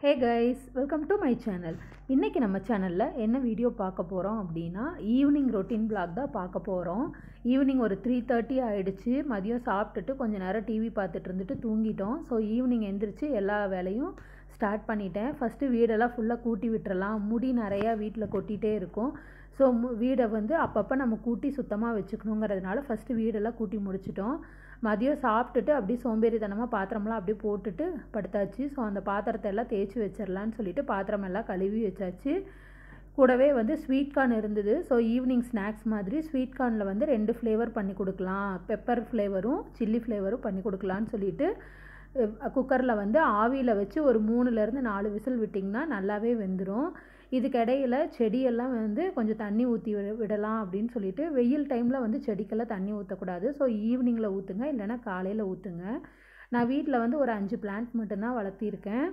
Hey guys, welcome to my channel. இன்றைக்கி நம்ம சேனலில் என்ன வீடியோ பார்க்க போகிறோம் அப்படின்னா ஈவினிங் ரொட்டீன் vlog தான் பார்க்க போகிறோம். ஈவினிங் ஒரு 3:30 ஆகிடுச்சு. மதியம் சாப்பிட்டுட்டு கொஞ்சம் நேரம் டிவி பார்த்துட்டு இருந்துட்டு தூங்கிட்டோம். ஸோ ஈவினிங் எந்திரிச்சு எல்லா வேலையும் ஸ்டார்ட் பண்ணிட்டேன். ஃபஸ்ட்டு வீடெல்லாம் ஃபுல்லாக கூட்டி விட்டுறலாம். முடி நிறையா வீட்டில் கொட்டிகிட்டே இருக்கும். ஸோ வீடை அப்பப்போ நம்ம கூட்டி சுத்தமாக வச்சுக்கணுங்கிறதுனால ஃபஸ்ட்டு வீடெல்லாம் கூட்டி முடிச்சிட்டோம். மதியம் சாப்பிட்டுட்டு அப்படியே சோம்பேறித்தனமாக பாத்திரமெல்லாம் அப்படியே போட்டுட்டு படுத்தாச்சு. ஸோ அந்த பாத்திரத்தை எல்லாம் தேய்ச்சி வச்சிடலான்னு சொல்லிட்டு பாத்திரமெல்லாம் கழுவி வச்சாச்சு. கூடவே ஸ்வீட் கார்ன் இருந்தது. ஸோ ஈவினிங் ஸ்நாக்ஸ் மாதிரி ஸ்வீட் கார்னில் 2 ஃப்ளேவர் பண்ணி கொடுக்கலாம், பெப்பர் ஃப்ளேவரும் சில்லி ஃப்ளேவரும் பண்ணி கொடுக்கலான்னு சொல்லிட்டு குக்கரில் ஆவியில் வச்சு ஒரு 3லேருந்து 4 விசில் விட்டிங்கன்னா நல்லாவே வெந்துடும். இதுக்கிடையில் செடியெல்லாம் கொஞ்சம் தண்ணி ஊற்றி விடலாம் அப்படின்னு சொல்லிட்டு, வெயில் டைமில் செடிக்கெல்லாம் தண்ணி ஊற்றக்கூடாது. ஸோ ஈவினிங்கில் ஊற்றுங்க, இல்லைன்னா காலையில் ஊற்றுங்க. நான் வீட்டில் ஒரு 5 பிளான்ட் மட்டும்தான் வளர்த்திருக்கேன்.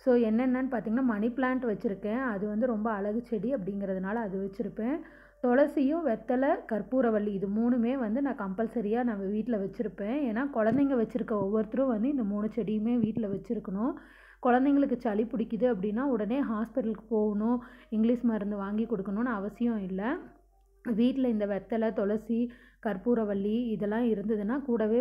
ஸோ என்னென்னு பார்த்திங்கன்னா, மணி பிளான்ட் வச்சுருக்கேன். அது ரொம்ப அழகு செடி அப்படிங்கிறதுனால அது வச்சுருப்பேன். துளசியும் வெத்தலை கற்பூரவள்ளி இது 3மே நான் கம்பல்சரியாக நம்ம வீட்டில் வச்சுருப்பேன். ஏன்னா குழந்தைங்க வச்சுருக்க ஒவ்வொருத்தரும் இந்த 3 செடியுமே வீட்டில் வச்சுருக்கணும். குழந்தைங்களுக்கு சளி பிடிக்குது அப்படின்னா உடனே ஹாஸ்பிட்டலுக்கு போகணும், இங்கிலீஷ் மருந்து வாங்கி கொடுக்கணுன்னு அவசியம் இல்லை. வீட்டில் இந்த வெத்தலை, துளசி, கற்பூரவள்ளி இதெல்லாம் இருந்ததுன்னா கூடவே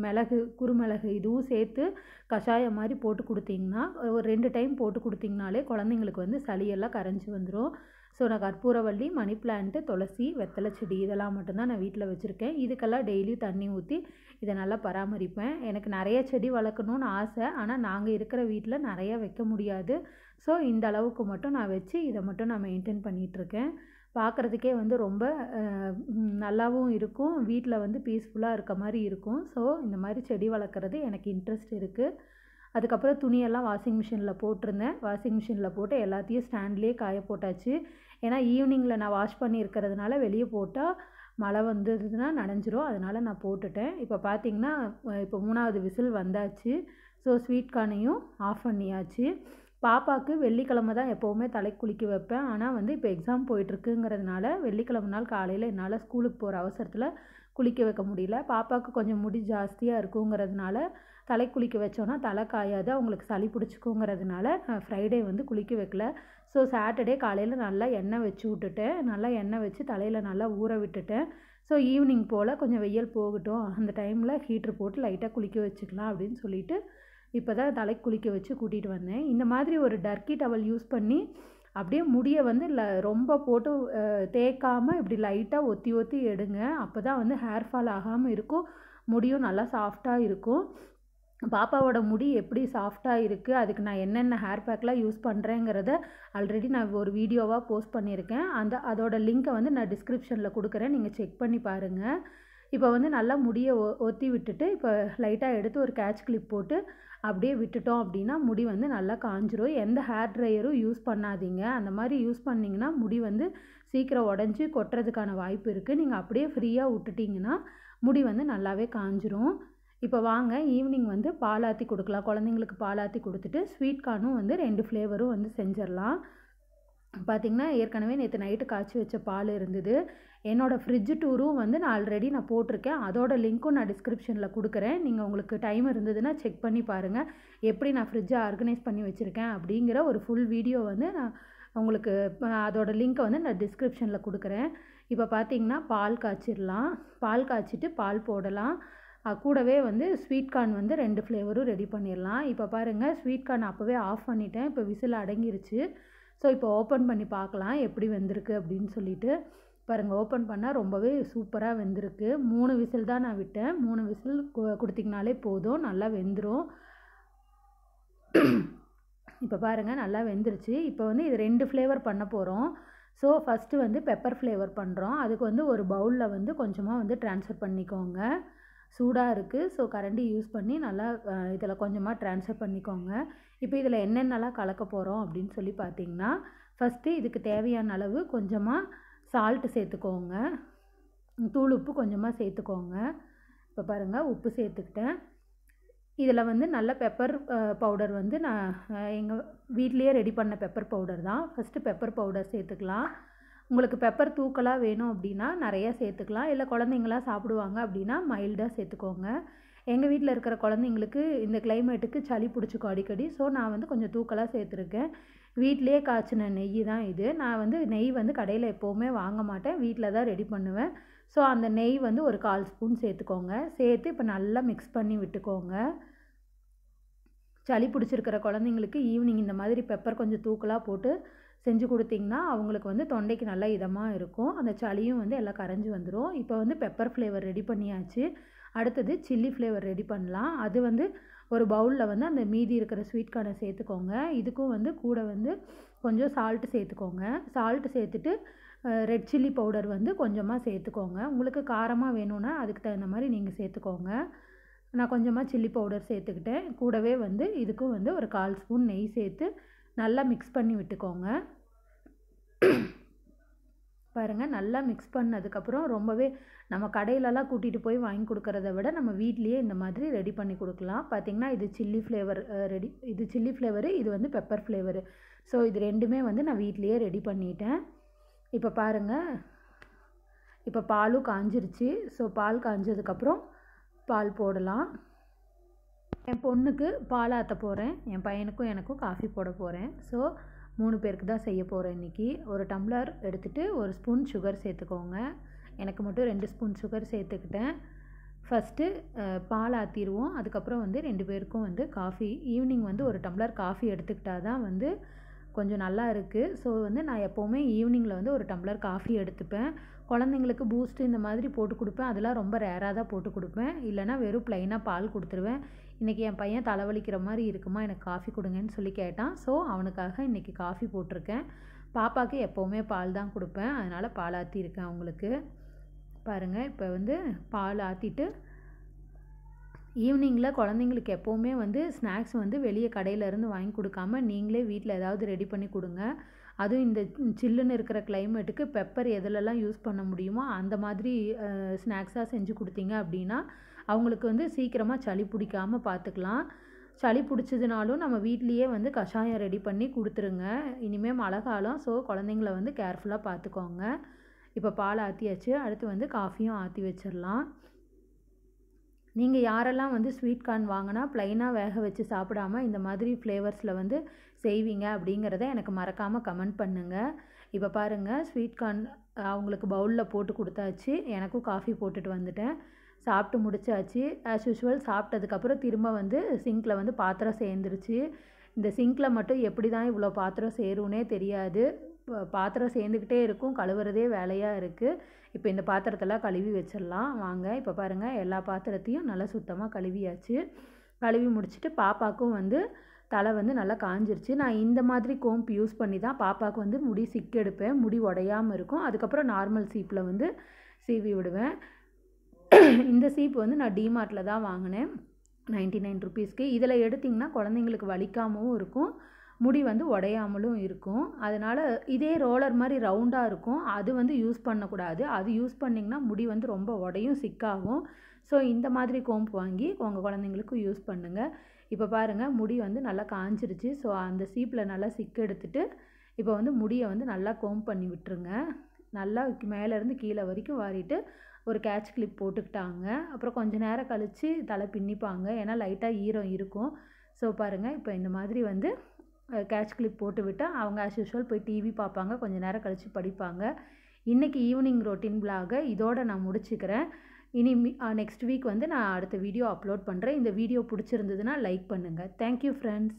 மிளகு, குறுமிளகு இதுவும் சேர்த்து கஷாயம் மாதிரி போட்டு கொடுத்திங்கன்னா, ஒரு 2 டைம் போட்டு கொடுத்திங்கனாலே குழந்தைங்களுக்கு சளியெல்லாம் கரைஞ்சி வந்துடும். ஸோ நான் கற்பூரவள்ளி, மணி பிளான்ட்டு, துளசி, வெத்தலை செடி இதெல்லாம் மட்டும்தான் நான் வீட்டில் வச்சுருக்கேன். இதுக்கெல்லாம் டெய்லியும் தண்ணி ஊற்றி இதை நல்லா பராமரிப்பேன். எனக்கு நிறைய செடி வளர்க்கணுன்னு ஆசை. ஆனால் நாங்கள் இருக்கிற வீட்டில் நிறையா வைக்க முடியாது. ஸோ இந்த அளவுக்கு மட்டும் நான் வச்சு இதை மட்டும் நான் மெயின்டைன் பண்ணிகிட்ருக்கேன். பார்க்குறதுக்கே ரொம்ப நல்லாவும் இருக்கும். வீட்டில் பீஸ்ஃபுல்லாக இருக்க மாதிரி இருக்கும். ஸோ இந்த மாதிரி செடி வளர்க்குறது எனக்கு இன்ட்ரெஸ்ட் இருக்குது. அதுக்கப்புறம் துணியெல்லாம் வாஷிங் மிஷினில் போட்டிருந்தேன். வாஷிங் மிஷினில் போட்டு எல்லாத்தையும் ஸ்டாண்ட்லேயே காய போட்டாச்சு. ஏன்னா ஈவினிங்கில் நான் வாஷ் பண்ணி இருக்கிறதுனால வெளியே போட்டால் மழை வந்ததுன்னா நனைஞ்சிரும். அதனால் நான் போட்டுட்டேன். இப்போ பார்த்திங்கன்னா இப்போ 3வது விசில் வந்தாச்சு. ஸோ ஸ்வீட் கார்னையும் ஆஃப் பண்ணியாச்சு. பாப்பாவுக்கு வெள்ளிக்கிழமை தான் எப்போவுமே தலைக்கு குளிக்க வைப்பேன். ஆனால் இப்போ எக்ஸாம் போயிட்டுருக்குங்கிறதுனால வெள்ளிக்கிழமை நாள் காலையில் என்னால் ஸ்கூலுக்கு போகிற அவசரத்தில் குளிக்க வைக்க முடியல. பாப்பாவுக்கு கொஞ்சம் முடி ஜாஸ்தியாக இருக்குங்கிறதுனால தலை குளிக்க வச்சோன்னா தலை காயாது, அவங்களுக்கு சளி பிடிச்சிக்குங்கிறதுனால ஃப்ரைடே குளிக்க வைக்கல. ஸோ சாட்டர்டே காலையில் நல்லா எண்ணெய் வச்சு விட்டுட்டேன். நல்லா எண்ணெய் வச்சு தலையில் நல்லா ஊற விட்டுட்டேன். ஸோ ஈவினிங் போல் கொஞ்சம் வெயில் போகட்டும், அந்த டைமில் ஹீட்ரு போட்டு லைட்டாக குளிக்க வச்சுக்கலாம் அப்படின்னு சொல்லிட்டு இப்போ தான் தலைக்கு குளிக்க வச்சு கூட்டிகிட்டு வந்தேன். இந்த மாதிரி ஒரு டர்க்கி டவல் யூஸ் பண்ணி அப்படியே முடியை ரொம்ப போட்டு தேய்க்காமல் இப்படி லைட்டாக ஒத்தி ஒத்தி எடுங்க. அப்போ தான் ஹேர் ஃபால் ஆகாமல் இருக்கும், முடியும் நல்லா சாஃப்டாக இருக்கும். பாப்பாவோட முடி எப்படி சாஃப்டாக இருக்குது, அதுக்கு நான் என்னென்ன ஹேர் பேக்லாம் யூஸ் பண்ணுறேங்கிறத ஆல்ரெடி நான் ஒரு வீடியோவாக போஸ்ட் பண்ணியிருக்கேன். அதோட லிங்க்கை நான் டிஸ்கிரிப்ஷனில் கொடுக்குறேன், நீங்கள் செக் பண்ணி பாருங்கள். இப்போ நல்லா முடியை ஒத்தி விட்டுட்டு இப்போ லைட்டாக எடுத்து ஒரு கேட்ச் கிளிப் போட்டு அப்படியே விட்டுட்டோம் அப்படின்னா முடி நல்லா காஞ்சிரும். எந்த ஹேர் ட்ரையரும் யூஸ் பண்ணாதீங்க. அந்த மாதிரி யூஸ் பண்ணிங்கன்னா முடி சீக்கிரம் உடஞ்சி கொட்டுறதுக்கான வாய்ப்பு இருக்குது. நீங்கள் அப்படியே ஃப்ரீயாக விட்டுட்டிங்கன்னா முடி நல்லாவே காஞ்சிரும். இப்போ வாங்க ஈவினிங் பாலாத்தி கொடுக்கலாம். குழந்தைங்களுக்கு பாலாத்தி கொடுத்துட்டு ஸ்வீட் கார்னும் 2 ஃப்ளேவரும் செஞ்சிடலாம். பார்த்திங்கன்னா ஏற்கனவே நேற்று நைட்டு காய்ச்சி வச்ச பால் இருந்தது. என்னோடய ஃப்ரிட்ஜ் டூரும் நான் ஆல்ரெடி போட்டிருக்கேன். அதோட லிங்க்கும் நான் டிஸ்கிரிப்ஷனில் கொடுக்குறேன். நீங்கள் உங்களுக்கு டைம் இருந்ததுன்னா செக் பண்ணி பாருங்கள், எப்படி நான் ஃப்ரிட்ஜை ஆர்கனைஸ் பண்ணி வச்சுருக்கேன் அப்படிங்கிற ஒரு ஃபுல் வீடியோ நான் உங்களுக்கு அதோட லிங்க்கை நான் டிஸ்கிரிப்ஷனில் கொடுக்குறேன். இப்போ பார்த்திங்கன்னா பால் காய்ச்சிடலாம். பால் காய்ச்சிட்டு பால் போடலாம். கூடவே ஸ்வீட் கார்ன் 2 ஃப்ளேவரும் ரெடி பண்ணிடலாம். இப்போ பாருங்கள், ஸ்வீட் கார்ன் அப்போவே ஆஃப் பண்ணிட்டேன். இப்போ விசில் அடங்கிருச்சு. ஸோ இப்போ ஓப்பன் பண்ணி பார்க்கலாம் எப்படி வெந்திருக்கு அப்படின்னு சொல்லிட்டு. பாருங்கள், ஓப்பன் பண்ணால் ரொம்பவே சூப்பராக வெந்திருக்கு. 3 விசில் தான் நான் விட்டேன். 3 விசில் கொடுத்திங்கனாலே போதும், நல்லா வெந்துடும். இப்போ பாருங்கள் நல்லா வெந்துருச்சு. இப்போ இது 2 ஃப்ளேவர் பண்ண போகிறோம். ஸோ ஃபஸ்ட்டு பெப்பர் ஃப்ளேவர் பண்ணுறோம். அதுக்கு ஒரு பவுலில் கொஞ்சமாக ட்ரான்ஸ்ஃபர் பண்ணிக்கோங்க. சூடாக இருக்குது. ஸோ கரண்டி யூஸ் பண்ணி நல்லா இதில் கொஞ்சமாக ட்ரான்ஸ்ஃபர் பண்ணிக்கோங்க. இப்போ இதில் என்னென்னலாம் கலக்க போகிறோம் அப்படின்னு சொல்லி பார்த்திங்கன்னா, ஃபஸ்ட்டு இதுக்கு தேவையான அளவு கொஞ்சமாக சால்ட்டு சேர்த்துக்கோங்க. தூள் உப்பு கொஞ்சமாக சேர்த்துக்கோங்க. இப்போ பாருங்கள், உப்பு சேர்த்துக்கிட்டேன். இதில் நல்ல பெப்பர் பவுடர் நான் எங்கள் வீட்லேயே ரெடி பண்ண பெப்பர் பவுடர் தான். ஃபஸ்ட்டு பெப்பர் பவுடர் சேர்த்துக்கலாம். உங்களுக்கு பெப்பர் தூக்கலாக வேணும் அப்படின்னா நிறையா சேர்த்துக்கலாம். இல்லை குழந்தைங்களாம் சாப்பிடுவாங்க அப்படின்னா மைல்டாக சேர்த்துக்கோங்க. எங்கள் வீட்டில் இருக்கிற குழந்தைங்களுக்கு இந்த கிளைமேட்டுக்கு சளி பிடிச்சிக்கும் அடிக்கடி. ஸோ நான் வந்து கொஞ்சம் தூக்கலாக சேர்த்துருக்கேன். வீட்டிலேயே காய்ச்சின நெய் தான் இது. நான் வந்து நெய் வந்து கடையில் எப்போவுமே வாங்க மாட்டேன், வீட்டில் தான் ரெடி பண்ணுவேன். ஸோ அந்த நெய் வந்து ஒரு 1/4 ஸ்பூன் சேர்த்துக்கோங்க. சேர்த்து இப்போ நல்லா மிக்ஸ் பண்ணி விட்டுக்கோங்க. சளி பிடிச்சிருக்கிற குழந்தைங்களுக்கு ஈவினிங் இந்த மாதிரி பெப்பர் கொஞ்சம் தூக்கலாக போட்டு செஞ்சு கொடுத்திங்கன்னா அவங்களுக்கு வந்து தொண்டைக்கு நல்லா இதமாக இருக்கும். அந்த சளியும் வந்து எல்லாம் கரைஞ்சி வந்துடும். இப்போ வந்து பெப்பர் ஃப்ளேவர் ரெடி பண்ணியாச்சு. அடுத்தது சில்லி ஃப்ளேவர் ரெடி பண்ணலாம். அது வந்து ஒரு பவுலில் வந்து அந்த மீதி இருக்கிற ஸ்வீட் கார்னை சேர்த்துக்கோங்க. இதுக்கும் வந்து கூட வந்து கொஞ்சம் சால்ட்டு சேர்த்துக்கோங்க. சால்ட்டு சேர்த்துட்டு ரெட் சில்லி பவுடர் வந்து கொஞ்சமாக சேர்த்துக்கோங்க. உங்களுக்கு காரமாக வேணும்னா அதுக்கு தகுந்த மாதிரி நீங்கள் சேர்த்துக்கோங்க. நான் கொஞ்சமாக சில்லி பவுடர் சேர்த்துக்கிட்டேன். கூடவே வந்து இதுக்கும் வந்து ஒரு 1/4 ஸ்பூன் நெய் சேர்த்து நல்லா மிக்ஸ் பண்ணி விட்டுக்கோங்க. பாருங்கள், நல்லா மிக்ஸ் பண்ணதுக்கப்புறம் ரொம்பவே நம்ம கடையிலலாம் கூட்டிகிட்டு போய் வாங்கி கொடுக்கறத விட நம்ம வீட்லேயே இந்த மாதிரி ரெடி பண்ணி கொடுக்கலாம். பார்த்திங்கன்னா இது சில்லி ஃப்ளேவர் ரெடி, இது சில்லி ஃப்ளேவரு, இது வந்து பெப்பர் ஃப்ளேவரு. ஸோ இது ரெண்டுமே வந்து நான் வீட்லேயே ரெடி பண்ணிட்டேன். இப்போ பாருங்கள், இப்போ பாலும் காஞ்சிருச்சு. ஸோ பால் காஞ்சதுக்கப்புறம் பால் போடலாம். என் பொண்ணுக்கு பால் ஆற்ற போகிறேன், என் பையனுக்கும் எனக்கும் காஃபி போட போகிறேன். ஸோ 3 பேருக்கு தான் செய்ய போகிறேன் இன்றைக்கி. ஒரு டம்ளர் எடுத்துகிட்டு 1 ஸ்பூன் சுகர் சேர்த்துக்கோங்க. எனக்கு மட்டும் 2 ஸ்பூன் சுகர் சேர்த்துக்கிட்டேன். ஃபஸ்ட்டு பால் ஆற்றிடுவோம். அதுக்கப்புறம் வந்து 2 பேருக்கும் வந்து காஃபி. ஈவினிங் வந்து ஒரு டம்ளர் காஃபி எடுத்துக்கிட்டால் தான் வந்து கொஞ்சம் நல்லா இருக்குது. ஸோ வந்து நான் எப்போவுமே ஈவினிங்கில் வந்து ஒரு டம்ளர் காஃபி எடுத்துப்பேன். குழந்தைங்களுக்கு பூஸ்ட்டு இந்த மாதிரி போட்டு கொடுப்பேன். அதெல்லாம் ரொம்ப ரேராக தான் போட்டு கொடுப்பேன். இல்லைனா வெறும் ப்ளைனாக பால் கொடுத்துருவேன். இன்றைக்கி என் பையன் தலைவலிக்கிற மாதிரி இருக்குமா, எனக்கு காஃபி கொடுங்கன்னு சொல்லி கேட்டான். ஸோ அவனுக்காக இன்றைக்கி காஃபி போட்டிருக்கேன். பாப்பாவுக்கு எப்போவுமே பால் தான் கொடுப்பேன், அதனால் பால் ஆற்றிருக்கேன் அவங்களுக்கு. பாருங்கள், இப்போ வந்து பால் ஆற்றிட்டு ஈவினிங்கில் குழந்தைங்களுக்கு எப்போவுமே வந்து ஸ்நாக்ஸ் வந்து வெளியே கடையிலேருந்து வாங்கி கொடுக்காம நீங்களே வீட்டில் ஏதாவது ரெடி பண்ணி கொடுங்க. அதுவும் இந்த சில்லுன்னு இருக்கிற கிளைமேட்டுக்கு பெப்பர் எதுலெல்லாம் யூஸ் பண்ண முடியுமோ அந்த மாதிரி ஸ்நாக்ஸாக செஞ்சு கொடுத்தீங்க அப்படின்னா அவங்களுக்கு வந்து சீக்கிரமாக சளி பிடிக்காமல் பார்த்துக்கலாம். சளி பிடிச்சதுனாலும் நம்ம வீட்லேயே வந்து கஷாயம் ரெடி பண்ணி கொடுத்துருங்க. இனிமேல் மழை காலம், ஸோ குழந்தைங்கள வந்து கேர்ஃபுல்லாக பார்த்துக்கோங்க. இப்போ பால் ஆற்றியாச்சு. அடுத்து வந்து காஃபியும் ஆற்றி வச்சிடலாம். நீங்கள் யாரெல்லாம் வந்து ஸ்வீட் கார்ன் வாங்கினா ப்ளைனாக வேக வச்சு சாப்பிடாம இந்த மாதிரி ஃப்ளேவர்ஸில் வந்து செய்வீங்க அப்படிங்கிறத எனக்கு மறக்காமல் கமெண்ட் பண்ணுங்கள். இப்போ பாருங்கள், ஸ்வீட் கார்ன் அவங்களுக்கு பவுலில் போட்டு கொடுத்தாச்சு. எனக்கும் காஃபி போட்டுட்டு வந்துட்டேன். சாப்பிட்டு முடிச்சாச்சு. ஆஸ் யூஷுவல் சாப்பிட்டதுக்கப்புறம் திரும்ப வந்து சிங்கில் வந்து பாத்திரம் சேர்ந்துருச்சு. இந்த சிங்கில் மட்டும் எப்படி தான் இவ்வளோ பாத்திரம் சேரும்னே தெரியாது. பாத்திரம் சேர்ந்துக்கிட்டே இருக்கும், கழுவுறதே வேலையாக இருக்குது. இப்போ இந்த பாத்திரத்தெல்லாம் கழுவி வச்சிடலாம் வாங்க. இப்போ பாருங்கள், எல்லா பாத்திரத்தையும் நல்லா சுத்தமாக கழுவியாச்சு. கழுவி முடிச்சுட்டு பாப்பாவுக்கும் வந்து தலை வந்து நல்லா காஞ்சிருச்சு. நான் இந்த மாதிரி கோம்பு யூஸ் பண்ணி தான் பாப்பாவுக்கு வந்து முடி சிக்கு எடுப்பேன், முடி உடையாமல் இருக்கும். அதுக்கப்புறம் நார்மல் சீப்பில் வந்து சீவி விடுவேன். இந்த சீப்பு வந்து நான் டிமார்ட்டில் தான் வாங்கினேன், 99 ருபீஸ்க்கு. இதில் எடுத்திங்கன்னா குழந்தைங்களுக்கு வலிக்காமவும் இருக்கும், முடி வந்து உடையாமலும் இருக்கும். அதனால் இதே ரோலர் மாதிரி ரவுண்டாக இருக்கும், அது வந்து யூஸ் பண்ணக்கூடாது. அது யூஸ் பண்ணிங்கன்னா முடி வந்து ரொம்ப உடையும், சிக்காகும். ஸோ இந்த மாதிரி கோம்பு வாங்கி உங்கள் குழந்தைங்களுக்கும் யூஸ் பண்ணுங்கள். இப்போ பாருங்கள், முடி வந்து நல்லா காஞ்சிருச்சு. ஸோ அந்த சீப்பில் நல்லா சிக்கு எடுத்துட்டு இப்போ வந்து முடியை வந்து நல்லா கோம்பு பண்ணி விட்டுருங்க. நல்லா மேலேருந்து கீழே வரைக்கும் வாரிட்டு ஒரு கேட்ச் கிளிப் போட்டுக்கிட்டாங்க. அப்புறம் கொஞ்சம் நேரம் கழித்து தலை பின்னிப்பாங்க, ஏன்னா லைட்டாக ஈரம் இருக்கும். ஸோ பாருங்கள், இப்போ இந்த மாதிரி வந்து கேட்ச் கிளிப் போட்டு விட்டால் அவங்க ஆஸ் யூஷுவல் போய் டிவி பார்ப்பாங்க, கொஞ்சம் நேரம் கழித்து படிப்பாங்க. இன்றைக்கி ஈவினிங் ரொட்டீன் விலாகை இதோடு நான் முடிச்சுக்கிறேன். இனி நெக்ஸ்ட் வீக் வந்து நான் அடுத்த வீடியோ அப்லோட் பண்ணுறேன். இந்த வீடியோ பிடிச்சிருந்ததுன்னா லைக் பண்ணுங்கள். Thank you friends.